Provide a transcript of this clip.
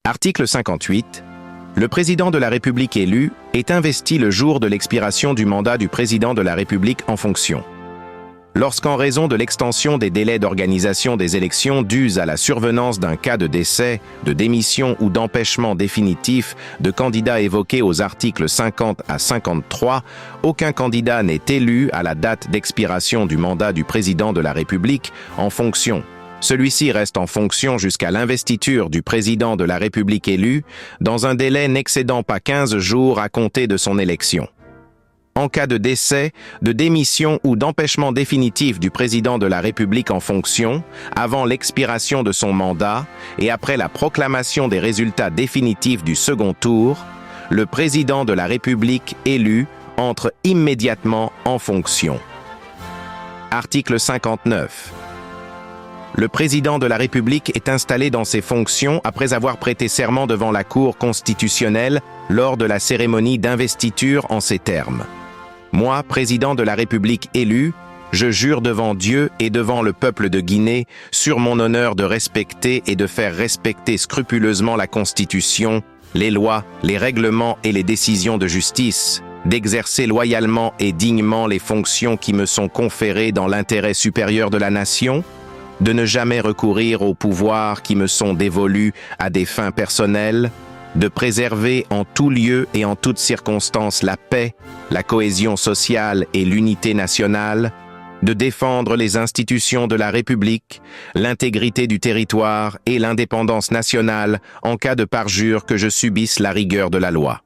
Article 58. Le président de la République élu est investi le jour de l'expiration du mandat du président de la République en fonction. Lorsqu'en raison de l'extension des délais d'organisation des élections dues à la survenance d'un cas de décès, de démission ou d'empêchement définitif de candidats évoqués aux articles 50 à 53, aucun candidat n'est élu à la date d'expiration du mandat du président de la République en fonction. Celui-ci reste en fonction jusqu'à l'investiture du président de la République élu, dans un délai n'excédant pas 15 jours à compter de son élection. En cas de décès, de démission ou d'empêchement définitif du président de la République en fonction, avant l'expiration de son mandat et après la proclamation des résultats définitifs du second tour, le président de la République élu entre immédiatement en fonction. Article 59. Le président de la République est installé dans ses fonctions après avoir prêté serment devant la Cour constitutionnelle lors de la cérémonie d'investiture en ces termes. Moi, président de la République élu, je jure devant Dieu et devant le peuple de Guinée sur mon honneur de respecter et de faire respecter scrupuleusement la Constitution, les lois, les règlements et les décisions de justice, d'exercer loyalement et dignement les fonctions qui me sont conférées dans l'intérêt supérieur de la nation, de ne jamais recourir aux pouvoirs qui me sont dévolus à des fins personnelles, de préserver en tout lieu et en toutes circonstances la paix, la cohésion sociale et l'unité nationale, de défendre les institutions de la République, l'intégrité du territoire et l'indépendance nationale en cas de parjure que je subisse la rigueur de la loi.